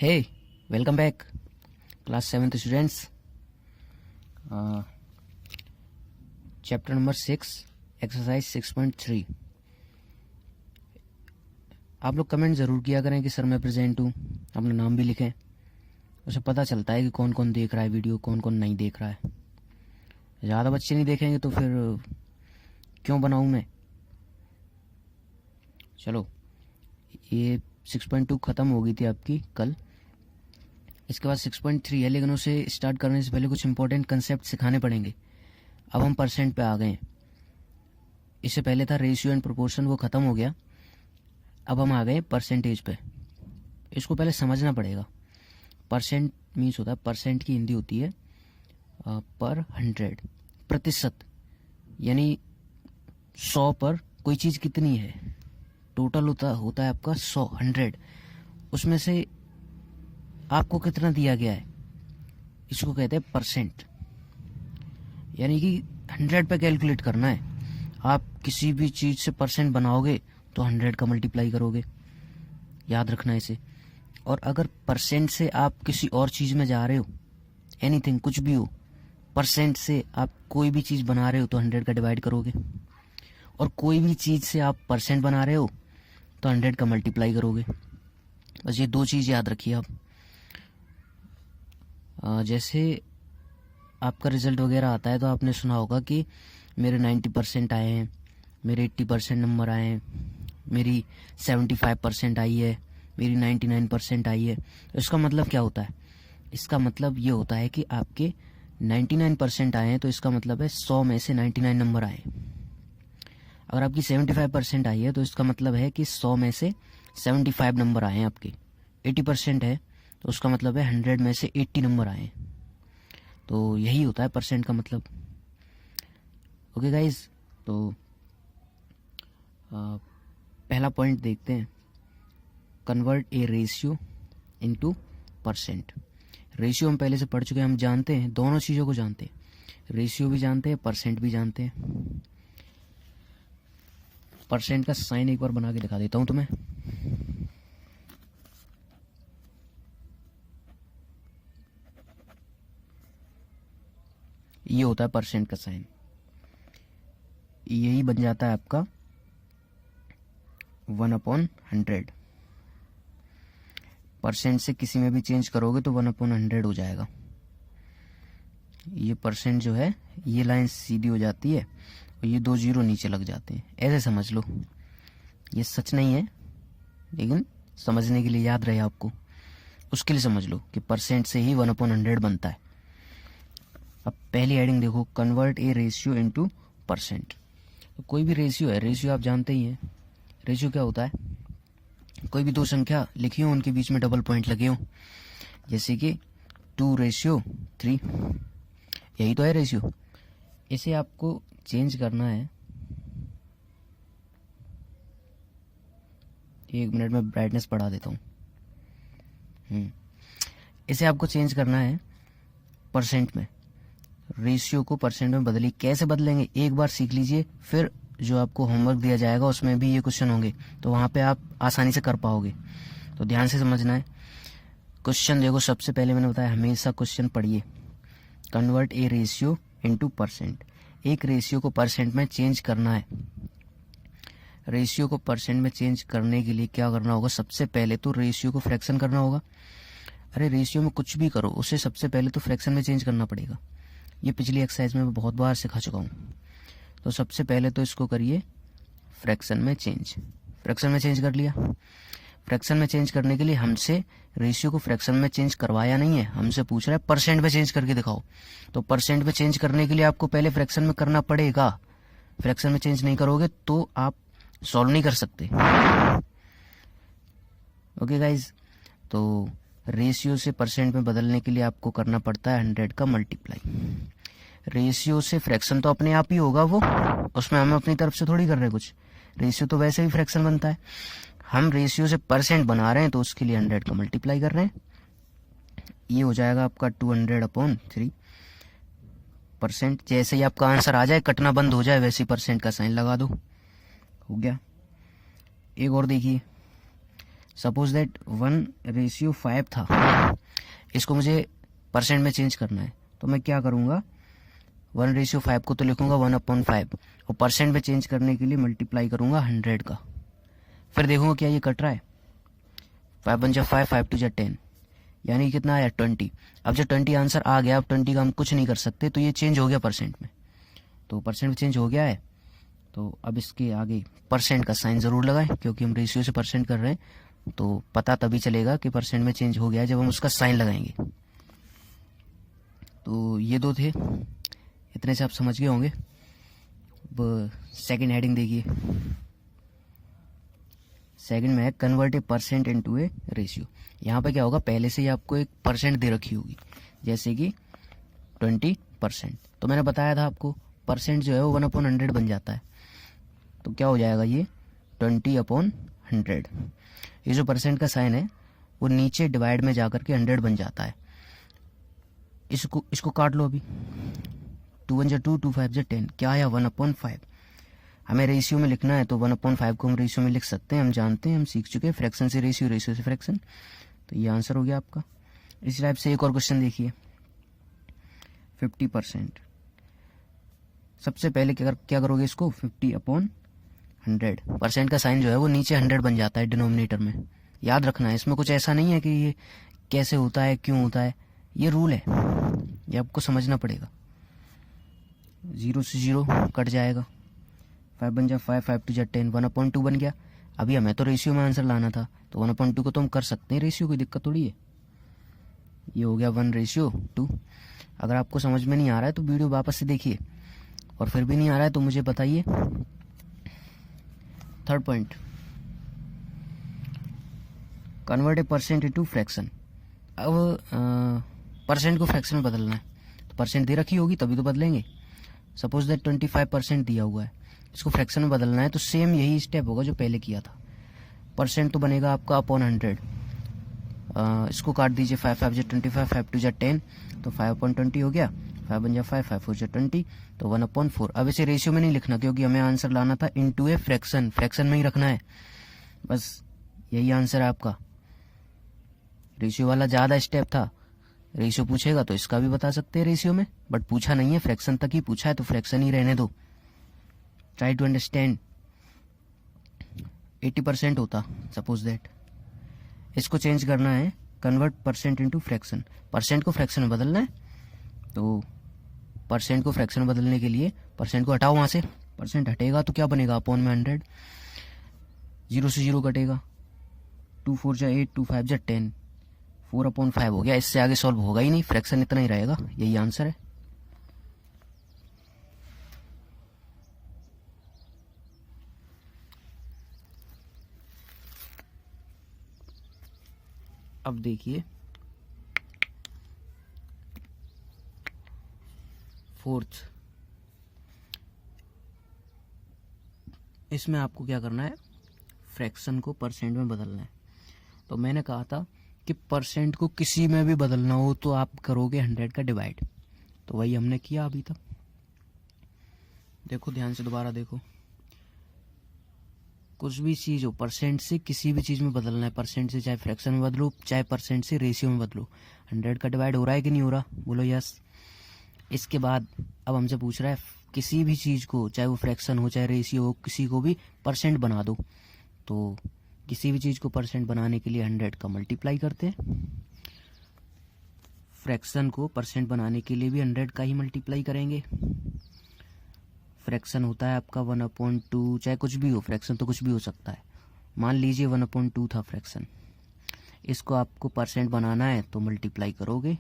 Hey, welcome back, class 7th students. Chapter number 6, exercise 6.3. आप लोग comment ज़रूर किया करें कि सर मैं प्रेजेंट हूँ, अपना नाम भी लिखें। उसे पता चलता है कि कौन कौन देख रहा है वीडियो, कौन कौन नहीं देख रहा है। ज़्यादा बच्चे नहीं देखेंगे तो फिर क्यों बनाऊँ मैं। चलो, ये 6.2 ख़त्म हो गई थी आपकी कल। इसके बाद 6.3 है, लेकिन उसे स्टार्ट करने से पहले कुछ इंपॉर्टेंट कंसेप्ट सिखाने पड़ेंगे। अब हम परसेंट पे आ गए हैं। इससे पहले था रेशियो एंड प्रोपोर्शन, वो ख़त्म हो गया। अब हम आ गए परसेंटेज पे। इसको पहले समझना पड़ेगा। परसेंट मीन्स होता है, परसेंट की हिंदी होती है पर 100, प्रतिशत। यानी 100 पर कोई चीज़ कितनी है, टोटल होता है आपका 100, 100। उसमें से आपको कितना दिया गया है, इसको कहते हैं परसेंट। यानी कि 100 पे कैलकुलेट करना है। आप किसी भी चीज़ से परसेंट बनाओगे तो 100 का मल्टीप्लाई करोगे, याद रखना इसे। और अगर परसेंट से आप किसी और चीज़ में जा रहे हो, एनीथिंग, कुछ भी हो, परसेंट से आप कोई भी चीज़ बना रहे हो तो 100 का डिवाइड करोगे। और कोई भी चीज़ से आप परसेंट बना रहे हो तो 100 का मल्टीप्लाई करोगे। बस ये दो चीज़ याद रखिए आप। जैसे आपका रिज़ल्ट वगैरह आता है तो आपने सुना होगा कि मेरे 90% आए हैं, मेरे 80% नंबर आए हैं, मेरी 75% आई है, मेरी 99% आई है। तो इसका मतलब क्या होता है? इसका मतलब ये होता है कि आपके 99% आए हैं, तो इसका मतलब है 100 में से 99 नंबर आए। अगर आपकी 75% आई है तो इसका मतलब है कि 100 में से 75 नंबर आए हैं आपके। 80% है तो उसका मतलब है 100 में से 80 नंबर आए। तो यही होता है परसेंट का मतलब। ओके गाइज, तो पहला पॉइंट देखते हैं, कन्वर्ट ए रेशियो इनटू परसेंट। रेशियो हम पहले से पढ़ चुके हैं, हम जानते हैं, दोनों चीज़ों को जानते हैं। रेशियो भी जानते हैं, परसेंट भी जानते हैं। परसेंट का साइन एक बार बना के दिखा देता हूँ तुम्हें। ये होता है परसेंट का साइन। यही बन जाता है आपका 1/100। परसेंट से किसी में भी चेंज करोगे तो 1/100 हो जाएगा। ये परसेंट जो है, ये लाइन सीधी हो जाती है और ये 2 जीरो नीचे लग जाते हैं। ऐसे समझ लो, ये सच नहीं है लेकिन समझने के लिए, याद रहे आपको, उसके लिए समझ लो कि परसेंट से ही 1/100 बनता है। अब पहली हेडिंग देखो, कन्वर्ट ए रेशियो इनटू परसेंट। तो कोई भी रेशियो है, रेशियो आप जानते ही हैं। रेशियो क्या होता है? कोई भी दो संख्या लिखी हो, उनके बीच में डबल पॉइंट लगे हो, जैसे कि 2:3, यही तो है रेशियो। इसे आपको चेंज करना है। एक मिनट में ब्राइटनेस बढ़ा देता हूँ। इसे आपको चेंज करना है परसेंट में। रेशियो को परसेंट में बदलिए। कैसे बदलेंगे एक बार सीख लीजिए, फिर जो आपको होमवर्क दिया जाएगा उसमें भी ये क्वेश्चन होंगे, तो वहाँ पे आप आसानी से कर पाओगे। तो ध्यान से समझना है। क्वेश्चन देखो, सबसे पहले मैंने बताया हमेशा क्वेश्चन पढ़िए। कन्वर्ट ए रेशियो इनटू परसेंट। एक रेशियो को परसेंट में चेंज करना है। रेशियो को परसेंट में चेंज करने के लिए क्या करना होगा? सबसे पहले तो रेशियो को फ्रैक्शन करना होगा। अरे रेशियो में कुछ भी करो, उसे सबसे पहले तो फ्रैक्शन में चेंज करना पड़ेगा। ये पिछली एक्सरसाइज में मैं बहुत बार सिखा चुका हूँ। तो सबसे पहले तो इसको करिए फ्रैक्शन में चेंज। फ्रैक्शन में चेंज कर लिया। फ्रैक्शन में चेंज करने के लिए हमसे रेशियो को फ्रैक्शन में चेंज करवाया नहीं है, हमसे पूछ रहा है परसेंट में चेंज करके दिखाओ। तो परसेंट में चेंज करने के लिए आपको पहले फ्रैक्शन में करना पड़ेगा। फ्रैक्शन में चेंज नहीं करोगे तो आप सॉल्व नहीं कर सकते। ओके गाइज, तो रेशियो से परसेंट में बदलने के लिए आपको करना पड़ता है 100 का मल्टीप्लाई। रेशियो से फ्रैक्शन तो अपने आप ही होगा, वो उसमें हम अपनी तरफ से थोड़ी कर रहे हैं कुछ। रेशियो तो वैसे भी फ्रैक्शन बनता है। हम रेशियो से परसेंट बना रहे हैं तो उसके लिए 100 का मल्टीप्लाई कर रहे हैं। ये हो जाएगा आपका 200/3 परसेंट। जैसे ही आपका आंसर आ जाए, कटना बंद हो जाए, वैसे ही परसेंट का साइन लगा दो। हो गया। एक और देखिए, सपोज दैट 1:5 था, इसको मुझे परसेंट में चेंज करना है, तो मैं क्या करूँगा, 1:5 को तो लिखूंगा 1/5 और परसेंट में चेंज करने के लिए मल्टीप्लाई करूँगा 100 का। फिर देखूंगा क्या ये कट रहा है, 5 × 5, 5 × 10, यानी कितना आया 20। अब जब 20 आंसर आ गया, अब 20 का हम कुछ नहीं कर सकते, तो ये चेंज हो गया परसेंट में, तो परसेंट में चेंज हो गया है। तो अब इसके आगे परसेंट का साइन ज़रूर लगाएं, क्योंकि हम रेशियो से परसेंट कर रहे हैं, तो पता तभी चलेगा कि परसेंट में चेंज हो गया है जब हम उसका साइन लगाएंगे। तो ये दो थे, इतने से आप समझ गए होंगे। अब सेकंड हेडिंग देखिए, सेकंड में है कन्वर्ट ए परसेंट इनटू ए रेशियो। यहाँ पे क्या होगा, पहले से ही आपको एक परसेंट दे रखी होगी, जैसे कि 20%। तो मैंने बताया था आपको परसेंट जो है वो 1/100 बन जाता है, तो क्या हो जाएगा ये 20/100। ये जो परसेंट का साइन है वो नीचे डिवाइड में जाकर के 100 बन जाता है। इसको काट लो अभी, 2 × 2, 2 × 5 = 10, क्या आया 1/5। हमें रेशियो में लिखना है तो 1/5 को हम रेशियो में लिख सकते हैं, हम जानते हैं, हम सीख चुके हैं, फ्रैक्शन से रेशियो, रेशियो से फ्रैक्शन। तो ये आंसर हो गया आपका। इस टाइप से एक और क्वेश्चन देखिए, 50%। सबसे पहले क्या करोगे, इसको 50/100, परसेंट का साइन जो है वो नीचे 100 बन जाता है डिनोमिनेटर में। याद रखना है, इसमें कुछ ऐसा नहीं है कि ये कैसे होता है, क्यों होता है, ये रूल है, ये आपको समझना पड़ेगा। 0 से 0 कट जाएगा, 5 × 5, 5 × 10, 1/2 बन गया। अभी हमें तो रेशियो में आंसर लाना था, तो 1/2 को तो हम कर सकते हैं रेशियो, कोई दिक्कत थोड़ी है। ये हो गया 1:2। अगर आपको समझ में नहीं आ रहा है तो वीडियो वापस से देखिए, और फिर भी नहीं आ रहा है तो मुझे बताइए। थर्ड पॉइंट, कन्वर्ट ए परसेंट इनटू फ्रैक्शन। अब परसेंट को फ्रैक्शन में बदलना है, तो परसेंट दे रखी होगी तभी तो बदलेंगे। सपोज दैट 25% दिया हुआ है, इसको फ्रैक्शन में बदलना है, तो सेम यही स्टेप होगा जो पहले किया था। परसेंट तो बनेगा आपका /100, इसको काट दीजिए, 5 × 5 = 25, 5 × 2 = 10, तो 5/20 हो गया, 5 × 5, 5 × 4 = 20, तो 1/4। अब इसे रेशियो में नहीं लिखना, क्योंकि हमें आंसर लाना था इनटू ए फ्रैक्शन, फ्रैक्शन में ही रखना है, बस यही आंसर है आपका। रेशियो वाला ज़्यादा स्टेप था, रेशियो पूछेगा तो इसका भी बता सकते हैं रेशियो में, बट पूछा नहीं है, फ्रैक्शन तक ही पूछा है, तो फ्रैक्शन ही रहने दो। Try to understand. 80% होता सपोज दैट, इसको चेंज करना है, convert percent into fraction, percent को फ्रैक्शन में बदलना है। तो परसेंट को फ्रैक्शन में बदलने के लिए परसेंट को हटाओ, वहाँ से परसेंट हटेगा तो क्या बनेगा, /100, 0 से 0 कटेगा, 2 × 4 = 8, 2 × 5 = 10, 4/5 हो गया। इससे आगे सॉल्व होगा ही नहीं, फ्रैक्शन इतना ही रहेगा, यही आंसर है। अब देखिए फोर्थ, इसमें आपको क्या करना है, फ्रैक्शन को परसेंट में बदलना है। तो मैंने कहा था कि परसेंट को किसी में भी बदलना हो तो आप करोगे 100 का डिवाइड, तो वही हमने किया अभी तक। देखो ध्यान से, दोबारा देखो, कुछ भी चीज़ हो परसेंट से किसी भी चीज़ में बदलना है, परसेंट से चाहे फ्रैक्शन में बदलो, चाहे परसेंट से रेशियो में बदलो। 100 का डिवाइड हो रहा है कि नहीं हो रहा, बोलो यस। इसके बाद अब हमसे पूछ रहा है किसी भी चीज़ को, चाहे वो फ्रैक्शन हो चाहे रेशियो हो, किसी को भी परसेंट बना दो। तो किसी भी चीज़ को परसेंट बनाने के लिए 100 का मल्टीप्लाई करते हैं, फ्रैक्शन को परसेंट बनाने के लिए भी 100 का ही मल्टीप्लाई करेंगे। फ्रैक्शन होता है आपका 1/2, चाहे कुछ भी हो, फ्रैक्शन तो कुछ भी हो सकता है। मान लीजिए 1/2 था फ्रैक्शन, इसको आपको परसेंट बनाना है तो मल्टीप्लाई करोगे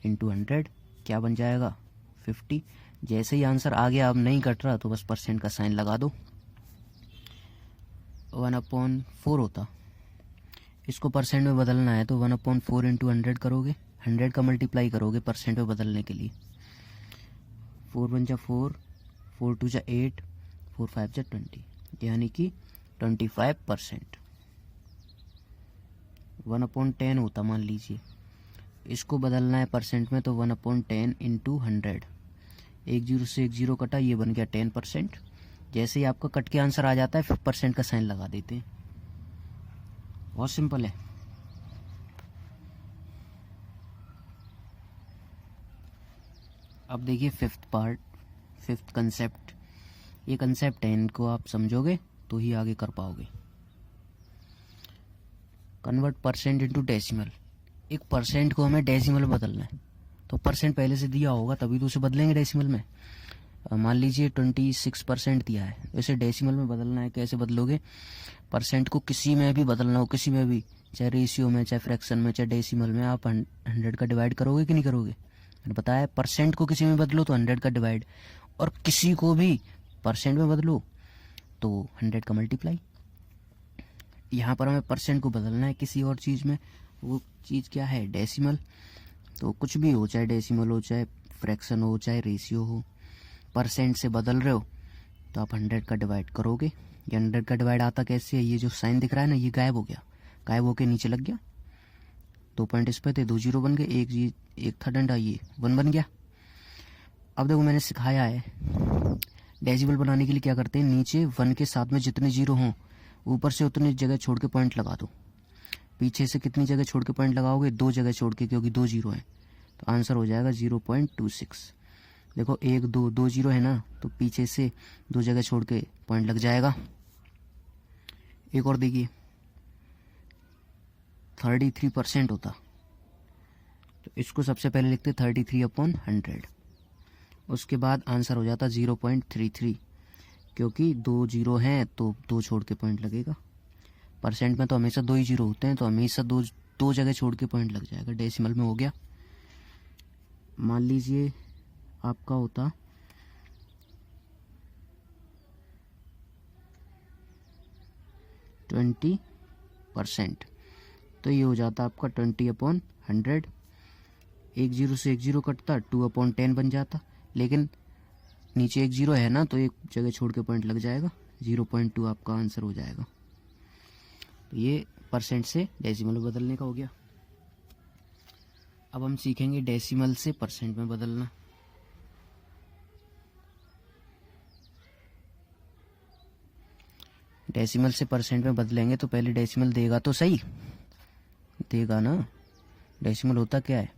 इंटू 100, क्या बन जाएगा 50। जैसे ही आंसर आ गया, अब नहीं कट रहा, तो बस परसेंट का साइन लगा दो। 1/4 होता, इसको परसेंट में बदलना है तो 1/4 इंटू 100 करोगे, 100 का मल्टीप्लाई करोगे परसेंट में बदलने के लिए। 4 × 1 = 4, 4 × 2 = 8, 4 × 5 = 20, यानी कि 25%। 1/10 होता मान लीजिए, इसको बदलना है परसेंट में तो 1/10 इंटू 100, 1 0 से 1 0 कटा, ये बन गया 10%। जैसे ही आपका कट के आंसर आ जाता है फिर परसेंट का साइन लगा देते हैं। बहुत सिंपल है। अब देखिए फिफ्थ कंसेप्ट। ये कंसेप्ट है, इनको आप समझोगे तो ही आगे कर पाओगे। Convert percent into decimal. एक परसेंट को हमें डेसिमल में बदलना है, तो परसेंट पहले से दिया होगा तभी तो उसे बदलेंगे डेसिमल में। मान लीजिए 26% दिया है, इसे डेसिमल में बदलना है। कैसे बदलोगे? परसेंट को किसी में भी बदलना हो, किसी में भी, चाहे रेशियो में, चाहे फ्रैक्शन में, चाहे डेसिमल में, आप 100 का डिवाइड करोगे कि नहीं करोगे? मैंने बताया परसेंट को किसी में बदलो तो 100 का डिवाइड, और किसी को भी परसेंट में बदलो तो 100 का मल्टीप्लाई। यहाँ पर हमें परसेंट को बदलना है किसी और चीज़ में, वो चीज़ क्या है? डेसिमल। तो कुछ भी हो, चाहे डेसिमल हो, चाहे फ्रैक्शन हो, चाहे रेशियो हो, परसेंट से बदल रहे हो तो आप 100 का डिवाइड करोगे। ये 100 का डिवाइड आता कैसे है? ये जो साइन दिख रहा है ना, ये गायब हो गया, गायब होके नीचे लग गया। 2 पॉइंट इस पे थे, 2 जीरो बन गए, एक था डंडा, ये 1 बन गया। अब देखो मैंने सिखाया है डेसिमल बनाने के लिए क्या करते हैं, नीचे 1 के साथ में जितने जीरो हों ऊपर से उतनी जगह छोड़ के पॉइंट लगा दो। पीछे से कितनी जगह छोड़ के पॉइंट लगाओगे? 2 जगह छोड़ के, क्योंकि 2 जीरो हैं, तो आंसर हो जाएगा 0.26। देखो 1 2 2 जीरो है ना, तो पीछे से 2 जगह छोड़ के पॉइंट लग जाएगा। एक और देखिए 33% होता, तो इसको सबसे पहले लिखते 33/100, उसके बाद आंसर हो जाता 0.33, क्योंकि 2 जीरो हैं तो 2 छोड़ के पॉइंट लगेगा। परसेंट में तो हमेशा 2 ही जीरो होते हैं, तो हमेशा दो जगह छोड़ के पॉइंट लग जाएगा। डेसिमल में हो गया, मान लीजिए आपका होता 20%, तो ये हो जाता आपका 20/100। 1 जीरो से 1 जीरो कटता, 2/10 बन जाता, लेकिन नीचे 1 जीरो है ना, तो एक जगह छोड़ के पॉइंट लग जाएगा, 0.2 आपका आंसर हो जाएगा। तो ये परसेंट से डेसिमल में बदलने का हो गया। अब हम सीखेंगे डेसिमल से परसेंट में बदलना। डेसिमल से परसेंट में बदलेंगे तो पहले डेसिमल देगा तो सही, देगा ना। डेसिमल होता क्या है?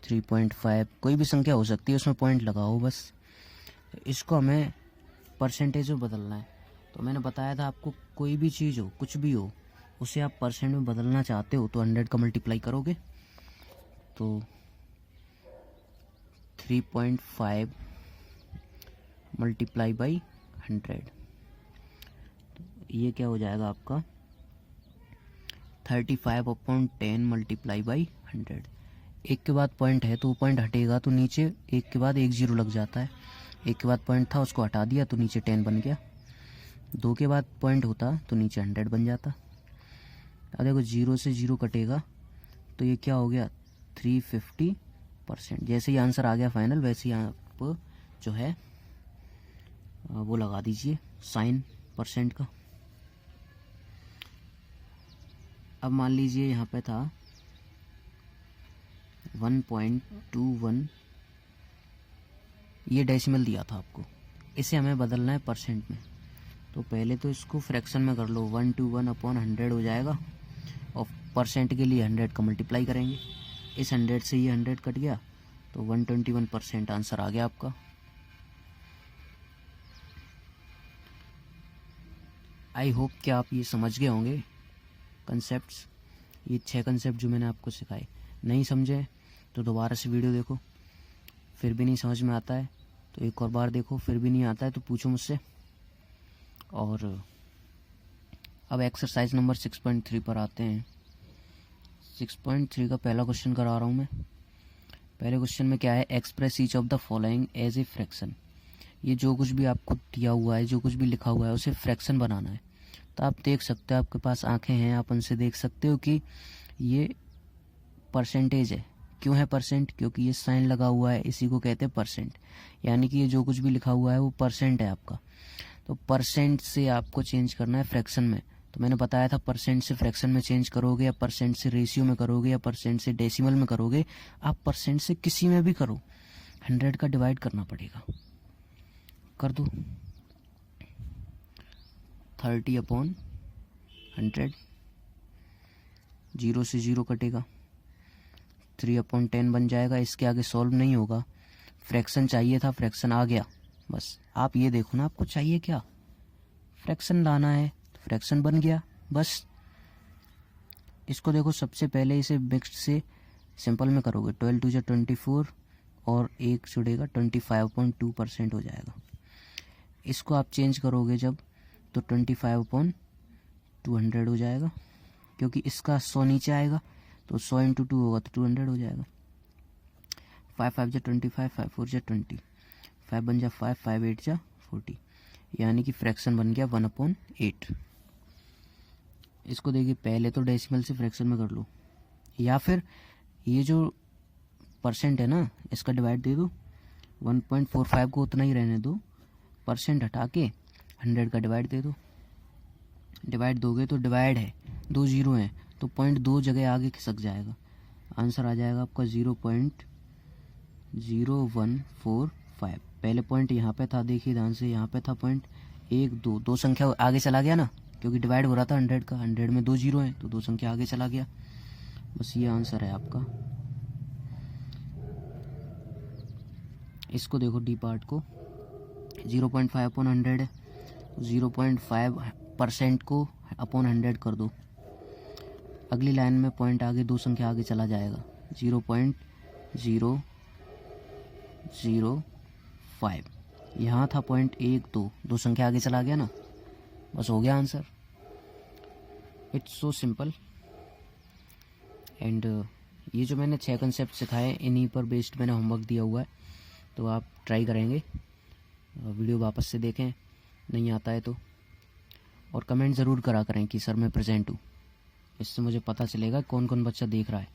3.5, कोई भी संख्या हो सकती है, उसमें पॉइंट लगाओ बस। इसको हमें परसेंटेज में बदलना है। तो मैंने बताया था आपको, कोई भी चीज़ हो, कुछ भी हो, उसे आप परसेंट में बदलना चाहते हो तो 100 का मल्टीप्लाई करोगे, तो 3.5 मल्टीप्लाई बाई 100, ये क्या हो जाएगा आपका 35/10 मल्टीप्लाई बाई 100। एक के बाद पॉइंट है तो वो पॉइंट हटेगा, तो नीचे एक के बाद 1 जीरो लग जाता है। एक के बाद पॉइंट था, उसको हटा दिया तो नीचे 10 बन गया। 2 के बाद पॉइंट होता तो नीचे 100 बन जाता। अब देखो 0 से 0 कटेगा तो ये क्या हो गया 350%। जैसे ही आंसर आ गया फाइनल, वैसे ही आप जो है वो लगा दीजिए साइन परसेंट का। अब मान लीजिए यहाँ पे था 1.21, ये डेसिमल दिया था आपको, इसे हमें बदलना है परसेंट में। तो पहले तो इसको फ्रैक्शन में कर लो, 121/100 हो जाएगा, और परसेंट के लिए 100 का मल्टीप्लाई करेंगे। इस 100 से ये 100 कट गया तो 121% आंसर आ गया आपका। आई होप कि आप ये समझ गए होंगे कंसेप्ट्स, ये 6 कंसेप्ट जो मैंने आपको सिखाए। नहीं समझे तो दोबारा से वीडियो देखो, फिर भी नहीं समझ में आता है तो एक और बार देखो, फिर भी नहीं आता है तो पूछो मुझसे। और अब एक्सरसाइज नंबर 6.3 पर आते हैं। 6.3 का पहला क्वेश्चन करा रहा हूँ मैं। पहले क्वेश्चन में क्या है, express each of the following as a fraction. ये जो कुछ भी आपको दिया हुआ है, जो कुछ भी लिखा हुआ है, उसे फ्रैक्शन बनाना है। तो आप देख सकते हो, आपके पास आंखें हैं, आप उनसे देख सकते हो कि ये परसेंटेज है। क्यों है परसेंट? क्योंकि ये साइन लगा हुआ है, इसी को कहते हैं परसेंट। यानी कि ये जो कुछ भी लिखा हुआ है वो परसेंट है आपका। तो परसेंट से आपको चेंज करना है फ्रैक्शन में। तो मैंने बताया था परसेंट से फ्रैक्शन में चेंज करोगे, या परसेंट से रेशियो में करोगे, या परसेंट से डेसिमल में करोगे, आप परसेंट से किसी में भी करो, 100 का डिवाइड करना पड़ेगा। कर दो 30/100, 0 से 0 कटेगा, 3/10 बन जाएगा। इसके आगे सॉल्व नहीं होगा, फ्रैक्शन चाहिए था, फ्रैक्शन आ गया। बस आप ये देखो ना, आपको चाहिए क्या, फ्रैक्शन लाना है, फ्रैक्शन बन गया बस। इसको देखो, सबसे पहले इसे मिक्स्ड से सिंपल में करोगे, 12 2 24 और एक जुड़ेगा 25.2% हो जाएगा। इसको आप चेंज करोगे जब, तो 25/200 हो जाएगा, क्योंकि इसका 100 नीचे आएगा, तो 100 × 2 होगा तो 200 हो जाएगा। 5 5 जा 25, 5 4 जा 20, 5 बन जा 5, 5 8 जा 40, यानी कि फ्रैक्शन बन गया 1/8। इसको देखिए, पहले तो डेसिमल से फ्रैक्शन में कर लो, या फिर ये जो परसेंट है ना, इसका डिवाइड दे दो, 1.45 को उतना ही रहने दो, परसेंट हटा के 100 का डिवाइड दे दो। डिवाइड दोगे तो डिवाइड है, 2 0 हैं तो पॉइंट 2 जगह आगे खिसक जाएगा, आंसर आ जाएगा आपका 0.0145। पहले पॉइंट यहाँ पे था, देखिए ध्यान से, यहाँ पे था पॉइंट 1 2, 2 संख्या आगे चला गया ना, क्योंकि डिवाइड हो रहा था 100 का, 100 में 2 0 हैं तो 2 संख्या आगे चला गया। बस ये आंसर है आपका। इसको देखो, डी पार्ट को, 0.5/100 है, 0.5% को अपॉन 100 कर दो, अगली लाइन में पॉइंट आगे 2 संख्या आगे चला जाएगा, 0.005। यहाँ था पॉइंट 1 2, 2 संख्या आगे चला गया ना, बस हो गया answer. It's so simple. And ये जो मैंने 6 कंसेप्ट सिखाए, इन्हीं पर बेस्ड मैंने होमवर्क दिया हुआ है, तो आप ट्राई करेंगे, वीडियो वापस से देखें नहीं आता है तो, और कमेंट ज़रूर करा करें कि सर मैं प्रेजेंट हूँ, इससे मुझे पता चलेगा कौन कौन बच्चा देख रहा है।